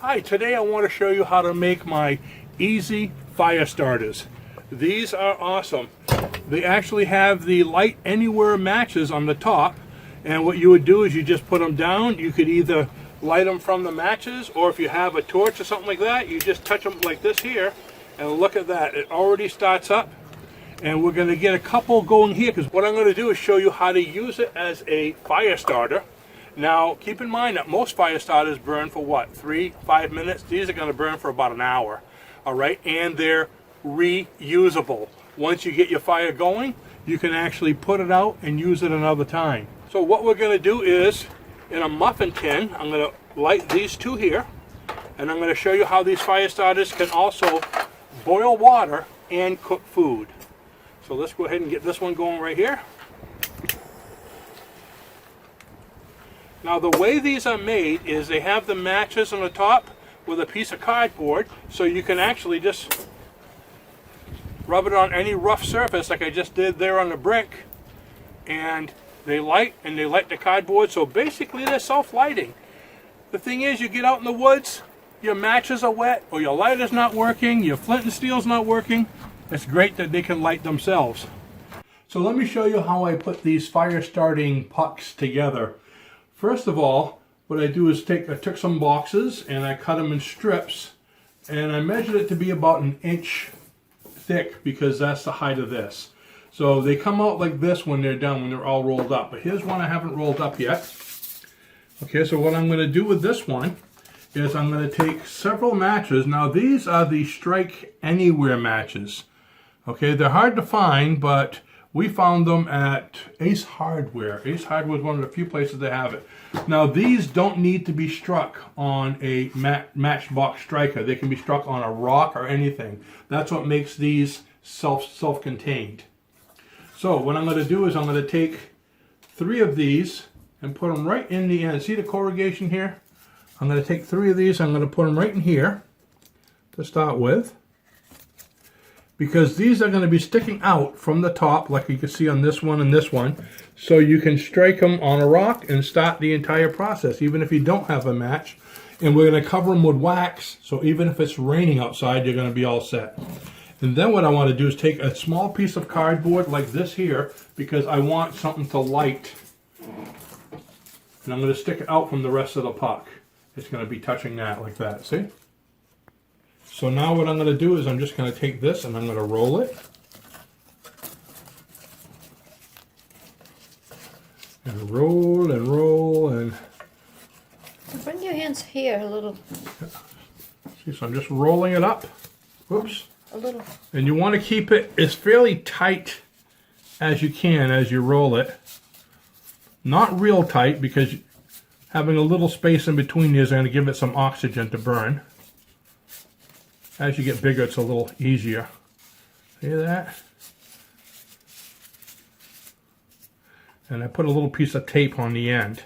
Hi, today I want to show you how to make my easy fire starters. These are awesome. They actually have the light anywhere matches on the top, and what you would do is you just put them down. You could either light them from the matches, or if you have a torch or something like that, you just touch them like this here, and look at that, it already starts up. And we're going to get a couple going here, because what I'm going to do is show you how to use it as a fire starter. Now, keep in mind that most fire starters burn for what, 3-5 minutes? These are going to burn for about an hour, all right? And they're reusable. Once you get your fire going, you can actually put it out and use it another time. So what we're going to do is, in a muffin tin, I'm going to light these two here, and I'm going to show you how these fire starters can also boil water and cook food. So let's go ahead and get this one going right here. Now the way these are made is they have the matches on the top with a piece of cardboard, so you can actually just rub it on any rough surface like I just did there on the brick, and they light the cardboard. So basically they're self-lighting. The thing is, you get out in the woods, your matches are wet, or your lighter's not working, your flint and steel's not working. It's great that they can light themselves. So let me show you how I put these fire starting pucks together. First of all, what I do is I took some boxes and I cut them in strips, and I measured it to be about 1 inch thick, because that's the height of this. So they come out like this when they're done, when they're all rolled up. But here's one I haven't rolled up yet. Okay, so what I'm going to do with this one is I'm going to take several matches. Now these are the Strike Anywhere matches. Okay, they're hard to find, but we found them at Ace Hardware. Ace Hardware is one of the few places that have it. Now these don't need to be struck on a matchbox striker. They can be struck on a rock or anything. That's what makes these self-contained. So what I'm going to do is I'm going to take 3 of these and put them right in the end. See the corrugation here? I'm going to take 3 of these. I'm going to put them right in here to start with, because these are going to be sticking out from the top, like you can see on this one and this one, so you can strike them on a rock and start the entire process, even if you don't have a match. And we're going to cover them with wax, so even if it's raining outside, you're going to be all set. And then what I want to do is take a small piece of cardboard like this here, because I want something to light. And I'm going to stick it out from the rest of the puck. It's going to be touching that like that, see? So now what I'm going to do is I'm just going to take this and I'm going to roll it. And roll and roll and... Bring your hands here a little. See, so I'm just rolling it up. Whoops. A little. And you want to keep it as fairly tight as you can as you roll it. Not real tight, because having a little space in between these is going to give it some oxygen to burn. As you get bigger, it's a little easier. See that? And I put a little piece of tape on the end.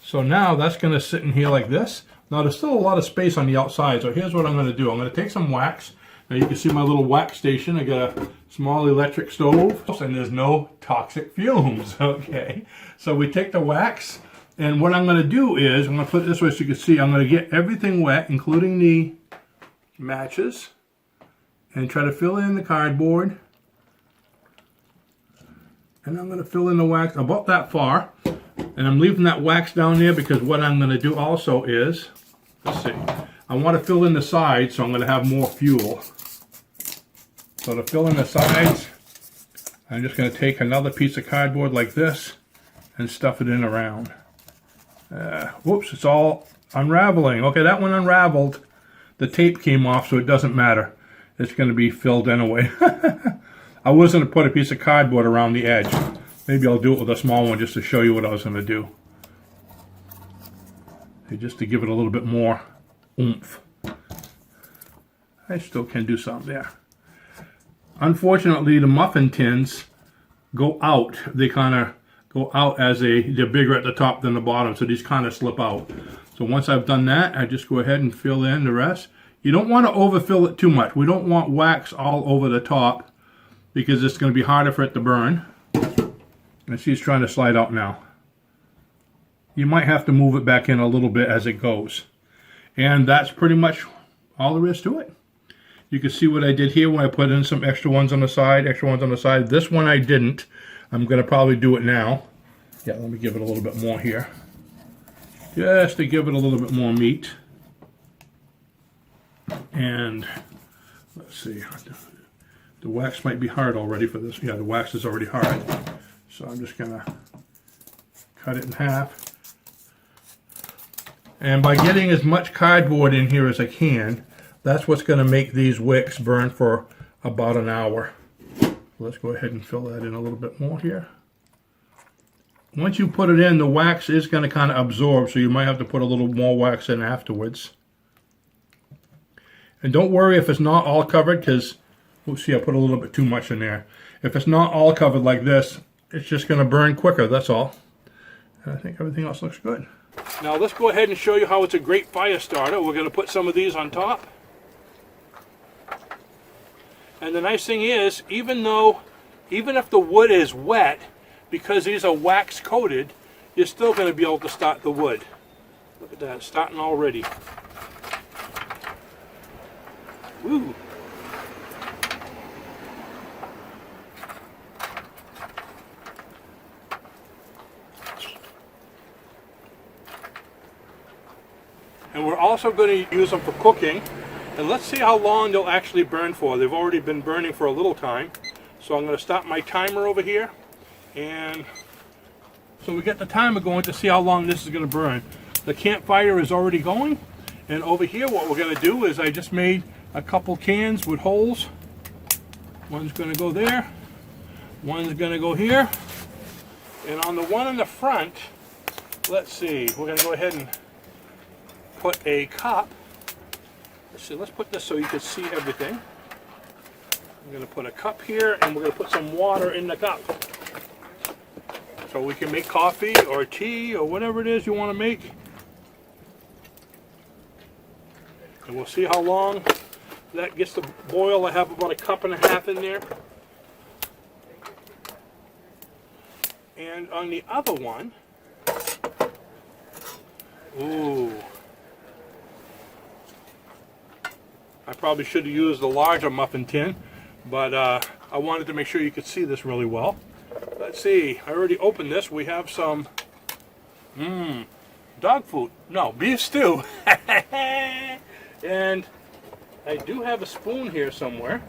So now that's going to sit in here like this. Now there's still a lot of space on the outside, so here's what I'm going to do. I'm going to take some wax. Now you can see my little wax station. I got a small electric stove, and there's no toxic fumes. Okay, so we take the wax, and what I'm going to do is, I'm going to put it this way so you can see, I'm going to get everything wet, including the matches, and try to fill in the cardboard. And I'm going to fill in the wax about that far, and I'm leaving that wax down there because what I'm going to do also is, let's see, I want to fill in the sides, so I'm going to have more fuel. So to fill in the sides, I'm just going to take another piece of cardboard like this and stuff it in around. Whoops, it's all unraveling. Okay, that one unraveled. The tape came off, so it doesn't matter. It's going to be filled anyway. I was going to put a piece of cardboard around the edge. Maybe I'll do it with a small one just to show you what I was going to do. Just to give it a little bit more oomph. I still can do something there. Unfortunately, the muffin tins go out. They kind of go out as they're bigger at the top than the bottom, so these kind of slip out. So once I've done that, I just go ahead and fill in the rest. You don't want to overfill it too much. We don't want wax all over the top, because it's going to be harder for it to burn. And see, it's trying to slide out now. You might have to move it back in a little bit as it goes. And that's pretty much all there is to it. You can see what I did here when I put in some extra ones on the side, extra ones on the side. This one I didn't. I'm going to probably do it now. Yeah, let me give it a little bit more here. Just to give it a little bit more meat. And let's see. The wax might be hard already for this. Yeah, the wax is already hard. So I'm just going to cut it in half. And by getting as much cardboard in here as I can, that's what's going to make these wicks burn for about an hour. Let's go ahead and fill that in a little bit more here. Once you put it in, the wax is going to kind of absorb, so you might have to put a little more wax in afterwards. And don't worry if it's not all covered, because, oops, see, I put a little bit too much in there. If it's not all covered like this, it's just going to burn quicker, that's all. And I think everything else looks good. Now let's go ahead and show you how it's a great fire starter. We're going to put some of these on top. And the nice thing is, even if the wood is wet, because these are wax coated, you're still going to be able to start the wood. Look at that, it's starting already. Woo! And we're also going to use them for cooking. And let's see how long they'll actually burn for. They've already been burning for a little time. So I'm going to stop my timer over here. And so we get the timer going to see how long this is going to burn. The campfire is already going. And over here what we're going to do is I just made a couple cans with holes. One's going to go there. One's going to go here. And on the one in the front, let's see, we're going to go ahead and put a cup. Let's see, let's put this so you can see everything. I'm going to put a cup here, and we're going to put some water in the cup. So we can make coffee or tea or whatever it is you want to make. And we'll see how long that gets to boil. I have about a cup and a half in there. And on the other one, ooh, I probably should have used the larger muffin tin, but I wanted to make sure you could see this really well. Let's see, I already opened this. We have some dog food. No, beef stew. And I do have a spoon here somewhere.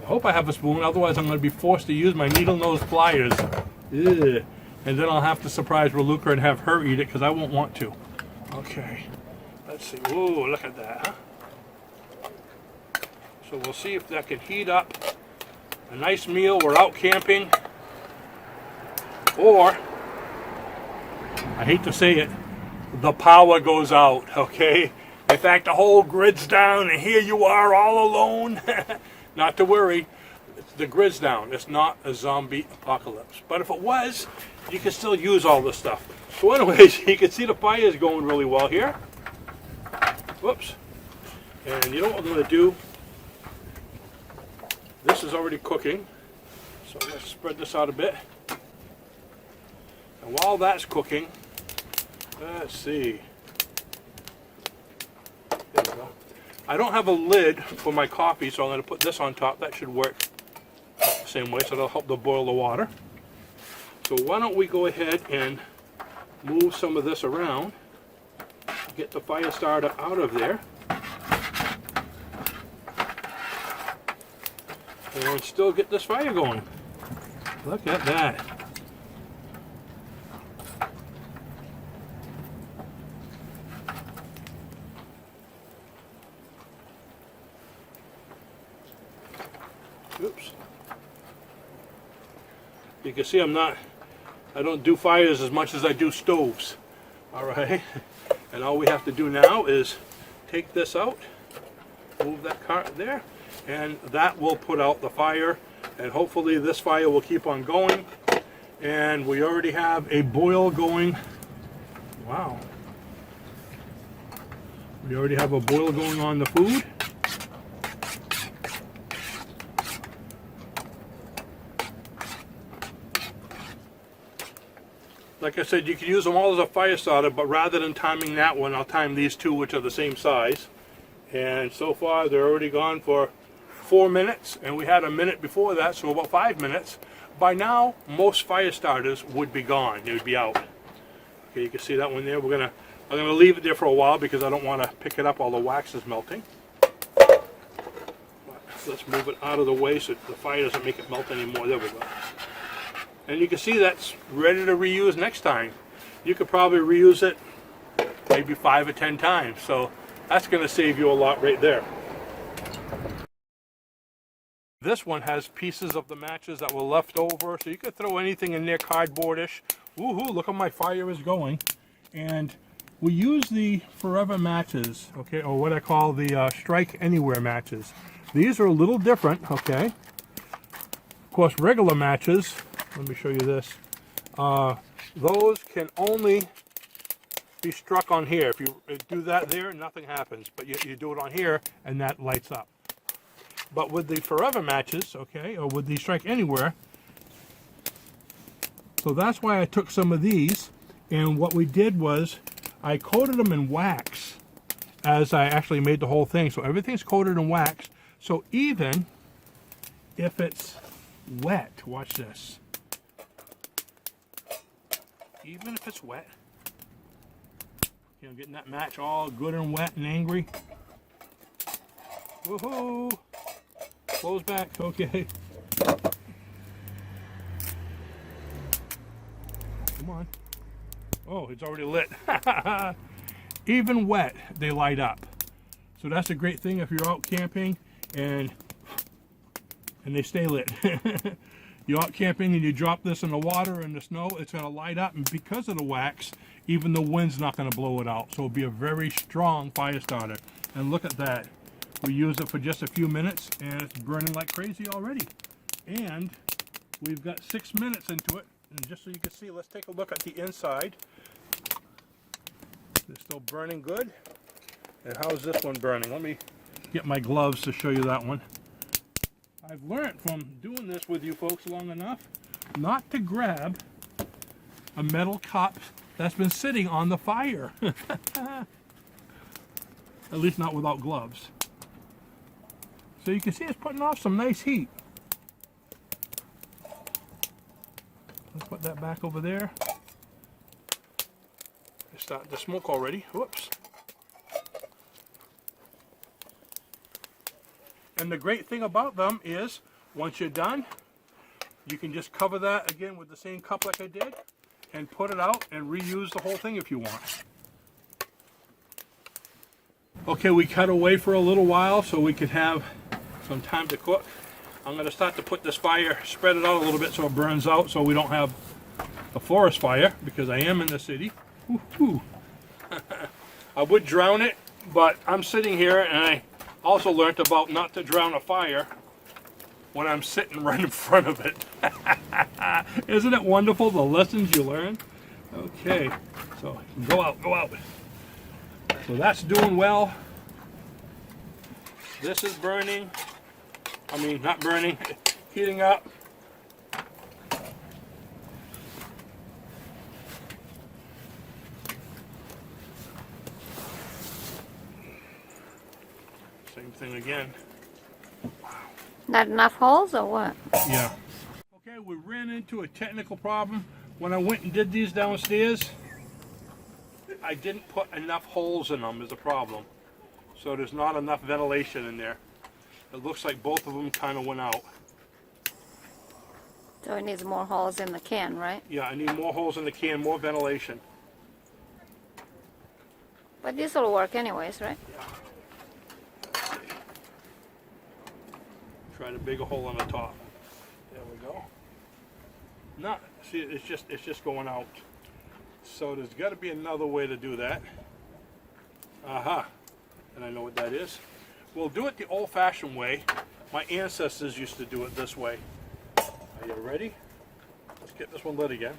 I hope I have a spoon, otherwise I'm going to be forced to use my needle-nose pliers. Ugh. And then I'll have to surprise Raluca and have her eat it, because I won't want to. Okay. Let's see. Whoa, look at that, huh? So we'll see if that can heat up a nice meal. We're out camping. Or, I hate to say it, the power goes out, okay? In fact, the whole grid's down, and here you are all alone. Not to worry, the grid's down. It's not a zombie apocalypse. But if it was, you can still use all this stuff. So anyways, you can see the fire is going really well here. Whoops. And you know what I'm going to do? This is already cooking. So let's spread this out a bit. And while that's cooking, let's see. There we go. I don't have a lid for my coffee, so I'm going to put this on top. That should work the same way, so that'll help to boil the water. So why don't we go ahead and move some of this around. Get the fire starter out of there. And still get this fire going. Look at that. Oops. You can see I don't do fires as much as I do stoves. Alright. And all we have to do now is take this out, move that cart there, and that will put out the fire, and hopefully this fire will keep on going. And we already have a boil going. Wow. We already have a boil going on the food. Like I said, you can use them all as a fire starter, but rather than timing that one, I'll time these two, which are the same size. And so far, they're already gone for 4 minutes, and we had a minute before that, so about 5 minutes. By now, most fire starters would be gone. They would be out. Okay, you can see that one there. I'm gonna leave it there for a while because I don't want to pick it up. All the wax is melting. But let's move it out of the way so the fire doesn't make it melt anymore. There we go. And you can see that's ready to reuse next time. You could probably reuse it maybe 5 or 10 times. So that's going to save you a lot right there. This one has pieces of the matches that were left over, so you could throw anything in there cardboardish. Woohoo, look how my fire is going. And we use the Forever matches, okay, or what I call the Strike Anywhere matches. These are a little different, okay. Of course, regular matches, let me show you this. Those can only be struck on here. If you do that there, nothing happens. But you do it on here, and that lights up. But with the Forever matches, okay, or with the Strike Anywhere, so that's why I took some of these, and what we did was I coated them in wax as I actually made the whole thing. So everything's coated in wax. So even if it's wet, watch this. Even if it's wet, you know, getting that match all good and wet and angry. Woohoo! Close back, okay. Come on. Oh, it's already lit. Even wet, they light up. So that's a great thing if you're out camping and they stay lit. You're out camping and you drop this in the water and the snow, it's going to light up, and because of the wax, even the wind's not going to blow it out. So it'll be a very strong fire starter. And look at that. We use it for just a few minutes and it's burning like crazy already. And we've got 6 minutes into it. And just so you can see, let's take a look at the inside. It's still burning good. And how's this one burning? Let me get my gloves to show you that one. I've learned from doing this with you folks long enough not to grab a metal cup that's been sitting on the fire. At least not without gloves. So you can see it's putting off some nice heat. Let's put that back over there. It's starting to smoke already. Whoops. And the great thing about them is, once you're done, you can just cover that again with the same cup like I did, and put it out and reuse the whole thing if you want. Okay, we cut away for a little while so we could have some time to cook. I'm going to start to put this fire, spread it out a little bit so it burns out so we don't have a forest fire, because I am in the city. I would drown it, but I'm sitting here and I also learned about not to drown a fire when I'm sitting right in front of it. Isn't it wonderful, the lessons you learn? Okay, so go out, go out. So that's doing well. This is burning. I mean, not burning, heating up. Same thing again. Not enough holes or what? Yeah. Okay, we ran into a technical problem. When I went and did these downstairs, I didn't put enough holes in them is the problem. So there's not enough ventilation in there. It looks like both of them kind of went out. So it needs more holes in the can, right? Yeah, I need more holes in the can, more ventilation. But this will work anyways, right? Yeah. Try to big a hole on the top. There we go. Not see, it's just going out. So there's got to be another way to do that. Aha, and I know what that is. We'll do it the old-fashioned way. My ancestors used to do it this way. Are you ready? Let's get this one lit again.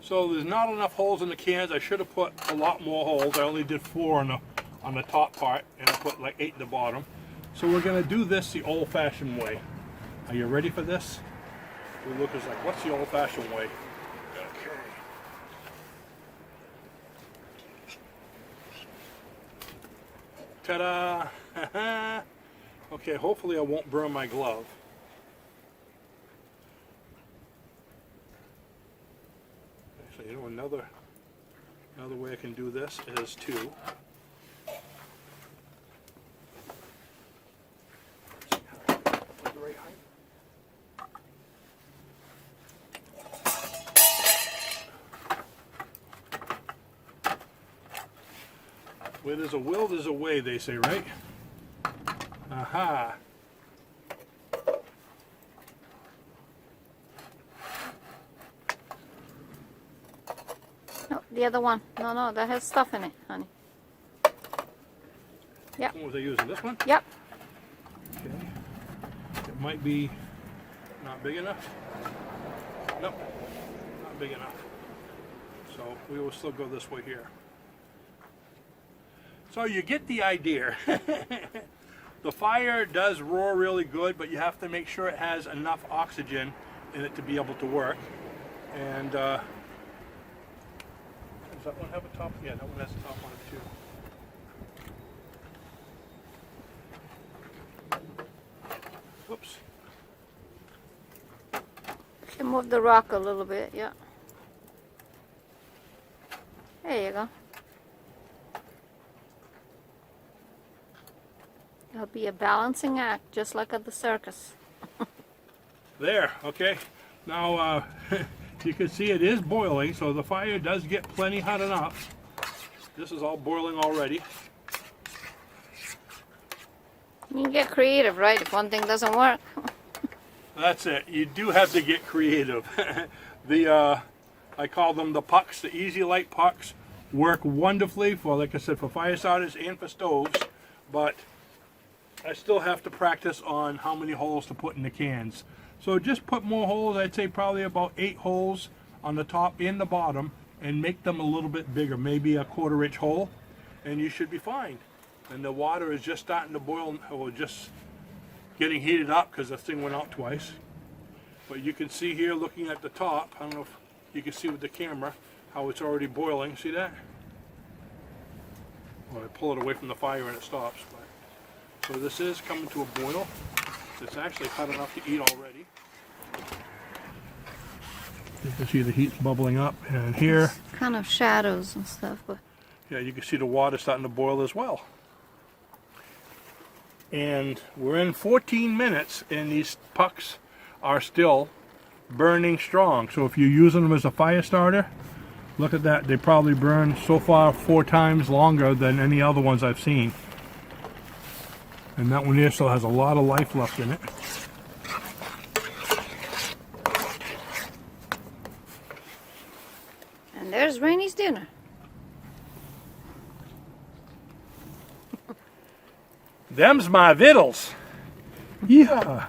So there's not enough holes in the cans. I should have put a lot more holes. I only did 4 on the top part, and I put like 8 in the bottom. So we're going to do this the old-fashioned way. Are you ready for this? We look as like, what's the old-fashioned way? Okay. Ta-da! Okay, hopefully I won't burn my glove. Actually, you know, another way I can do this is to where there's a will, there's a way, they say, right? Aha. No, the other one. No, that has stuff in it, honey. Yep. What was I using? This one? Yep. Okay. It might be not big enough. Nope. Not big enough. So we will still go this way here. So you get the idea. The fire does roar really good, but you have to make sure it has enough oxygen in it to be able to work. And does that one have a top? Yeah, that one has a top on it too. Whoops. You move the rock a little bit, yeah. There you go. It'll be a balancing act, just like at the circus. There, okay. Now, you can see it is boiling, so the fire does get plenty hot enough. This is all boiling already. You can get creative, right? If one thing doesn't work. That's it. You do have to get creative. I call them the pucks, the Easy Light pucks. Work wonderfully for, like I said, for fire starters and for stoves. But I still have to practice on how many holes to put in the cans. So just put more holes, I'd say probably about 8 holes on the top and the bottom, and make them a little bit bigger, maybe a 1/4 inch hole, and you should be fine. And the water is just starting to boil, or just getting heated up because the thing went out twice. But you can see here, looking at the top, I don't know if you can see with the camera, how it's already boiling. See that? Well, I pull it away from the fire and it stops. But so this is coming to a boil. It's actually hot enough to eat already. You can see the heat's bubbling up, and here, Kind of shadows and stuff, but yeah, you can see the water starting to boil as well. And we're in 14 minutes, and these pucks are still burning strong. So if you're using them as a fire starter, look at that. They probably burn so far 4 times longer than any other ones I've seen. And that one here still has a lot of life left in it. and there's Rainy's dinner. Them's my vittles. Yeah.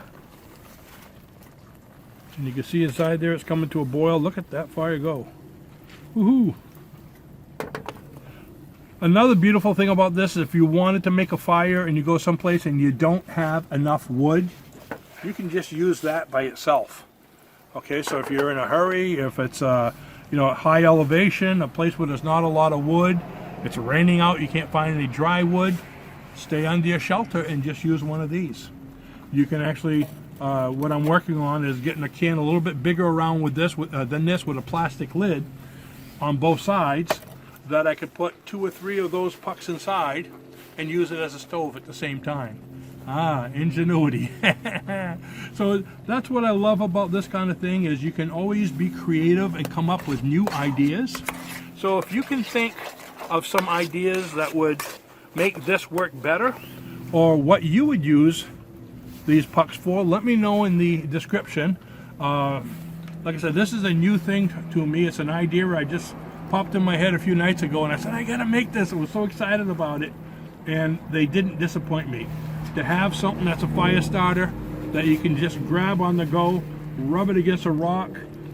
And you can see inside there it's coming to a boil. Look at that fire go. Woohoo. Another beautiful thing about this is if you wanted to make a fire and you go someplace and you don't have enough wood, you can just use that by itself. Okay, so if you're in a hurry, if it's high elevation, a place where there's not a lot of wood, it's raining out, you can't find any dry wood, stay under your shelter and just use one of these. You can actually, what I'm working on is getting a can a little bit bigger around with this than this, with a plastic lid on both sides, that I could put 2 or 3 of those pucks inside and use it as a stove at the same time. Ah, ingenuity. So that's what I love about this kind of thing, is you can always be creative and come up with new ideas. So if you can think of some ideas that would make this work better, or what you would use these pucks for, let me know in the description. Like I said, this is a new thing to me. It's an idea I just popped in my head a few nights ago, and I said, I gotta make this. I was so excited about it, and they didn't disappoint me. To have something that's a fire starter that you can just grab on the go, rub it against a rock.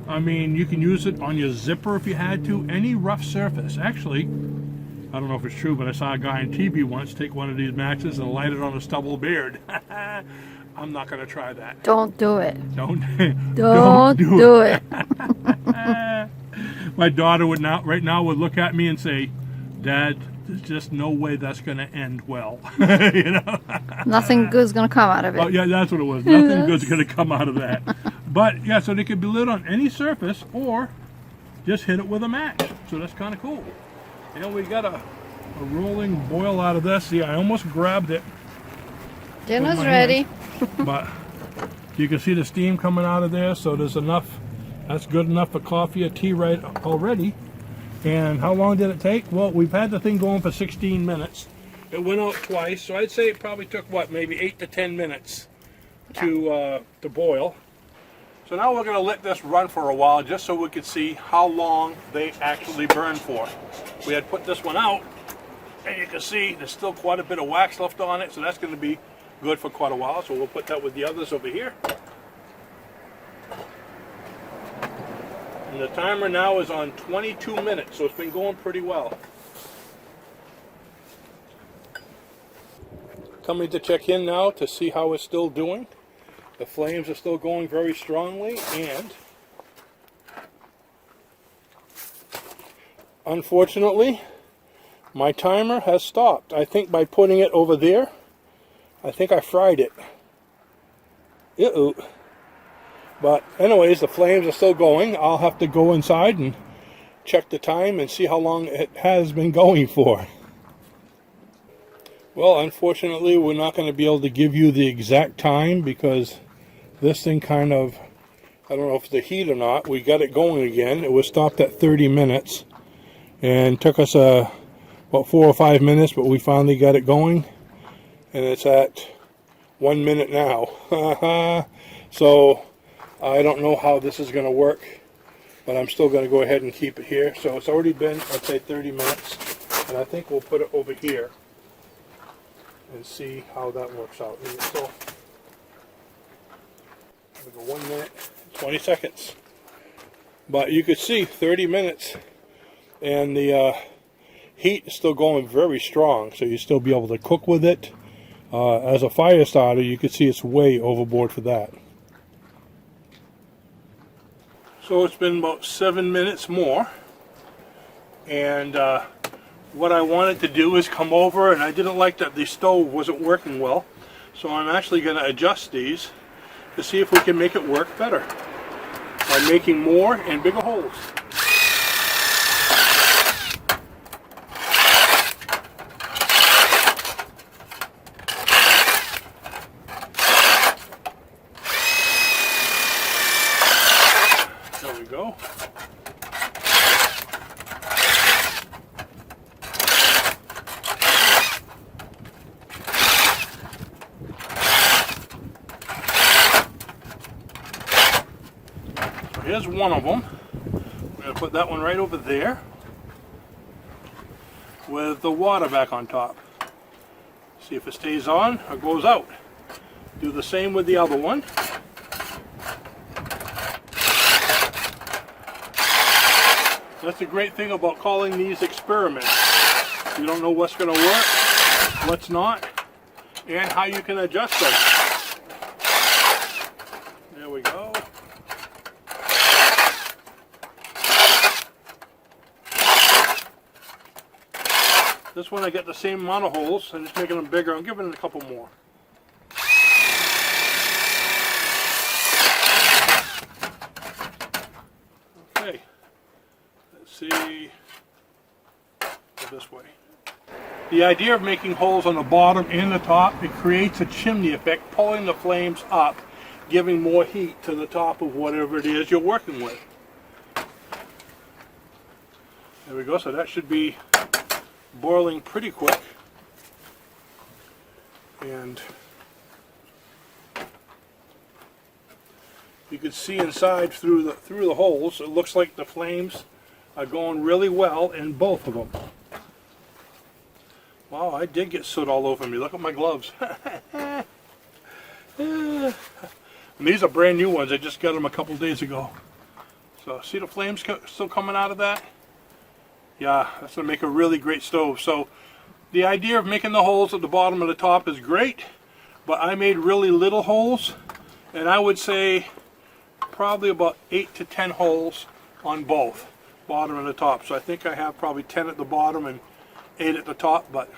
I mean, you can use it on your zipper if you had to, any rough surface. Actually, I don't know if it's true, but I saw a guy on TV once take one of these matches and light it on a stubble beard. I'm not going to try that. Don't do it. Don't do it. My daughter would right now would look at me and say, "Dad, there's just no way that's going to end well." You know. Nothing good's gonna come out of it. Oh yeah, that's what it was. Nothing good's going to come out of that. But yeah, so they could be lit on any surface or just hit it with a match. So that's kind of cool. You know, we got a rolling boil out of this. See, I almost grabbed it. Dinner's ready. But you can see the steam coming out of there, so there's enough. That's good enough for coffee or tea right already. And how long did it take? Well, we've had the thing going for 16 minutes. It went out twice, so I'd say it probably took, what, maybe 8 to 10 minutes to boil. So now we're going to let this run for a while just so we could see how long they actually burn for. We had put this one out, and you can see there's still quite a bit of wax left on it, so that's going to be good for quite a while. So we'll put that with the others over here. And the timer now is on 22 minutes, so it's been going pretty well. Coming to check in now to see how it's still doing. The flames are still going very strongly, and unfortunately, my timer has stopped. I think by putting it over there, I think I fried it. Uh-oh. But anyways, the flames are still going. I'll have to go inside and check the time and see how long it has been going for. Well, unfortunately, we're not going to be able to give you the exact time because this thing kind of, I don't know if it's the heat or not. We got it going again. It was stopped at 30 minutes and took us about 4 or 5 minutes, but we finally got it going. And it's at 1 minute now. So I don't know how this is going to work, but I'm still going to go ahead and keep it here. So it's already been, I'd say, 30 minutes, and I think we'll put it over here and see how that works out. So we go 1 minute, 20 seconds. But you could see 30 minutes, and the heat is still going very strong, so you still be able to cook with it. As a fire starter, you can see it's way overboard for that. So it's been about 7 minutes more, and what I wanted to do is come over, and I didn't like that the stove wasn't working well, so I'm actually going to adjust these to see if we can make it work better by making more and bigger holes. There we go. So here's one of them. I'm going to put that one right over there with the water back on top. See if it stays on or goes out. Do the same with the other one. That's the great thing about calling these experiments. You don't know what's going to work, what's not, and how you can adjust them. There we go. This one I get the same amount of holes. I'm just making them bigger. I'm giving it a couple more. Okay. See, this way. The idea of making holes on the bottom and the top, it creates a chimney effect, pulling the flames up, giving more heat to the top of whatever it is you're working with. There we go, so that should be boiling pretty quick. And you can see inside through the holes. It looks like the flames are going really well in both of them. Wow, I did get soot all over me. Look at my gloves. And these are brand new ones. I just got them a couple days ago. So see the flames still coming out of that? Yeah, that's going to make a really great stove. So the idea of making the holes at the bottom and the top is great, but I made really little holes, and I would say probably about 8 to 10 holes on both, bottom and the top. So I think I have probably 10 at the bottom and 8 at the top, but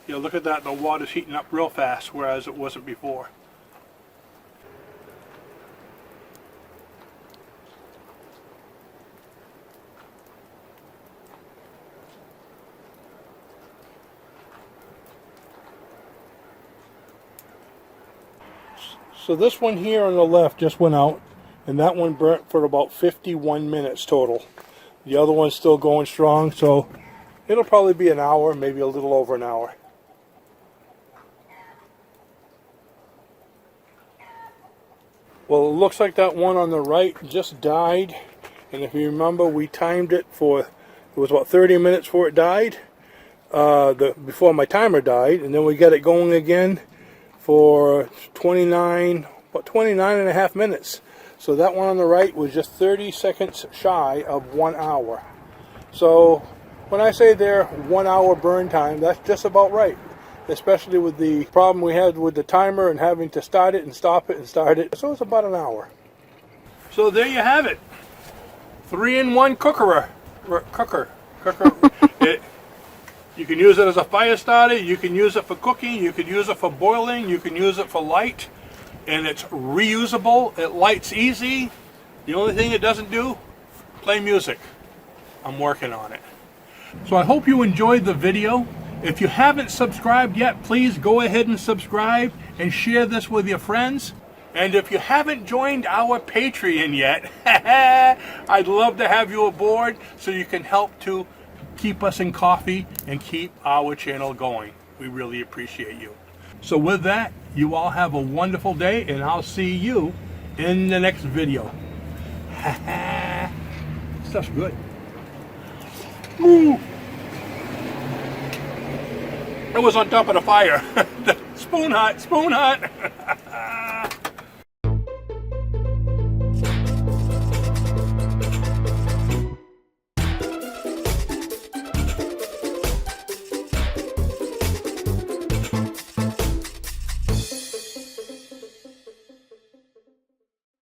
yeah, look at that, the water's heating up real fast, whereas it wasn't before. So this one here on the left just went out, and that one burnt for about 51 minutes total. The other one's still going strong, so it'll probably be an hour, maybe a little over an hour. Well, it looks like that one on the right just died, and if you remember, we timed it for, it was about 30 minutes before it died, before my timer died, and then we got it going again for about 29 and a half minutes. So that one on the right was just 30 seconds shy of 1 hour. So when I say they're 1 hour burn time, that's just about right. Especially with the problem we had with the timer and having to start it and stop it and start it. So it's about an hour. So there you have it. 3-in-1 cooker. You can use it as a fire starter, you can use it for cooking, you can use it for boiling, you can use it for light, and it's reusable, it lights easy. The only thing it doesn't do, play music. I'm working on it. So I hope you enjoyed the video. If you haven't subscribed yet, please go ahead and subscribe and share this with your friends. And if you haven't joined our Patreon yet, I'd love to have you aboard so you can help to keep us in coffee and keep our channel going. We really appreciate you. So with that, you all have a wonderful day, and I'll see you in the next video. Stuff's good. Ooh. It was on top of the fire. Spoon hot, spoon hot.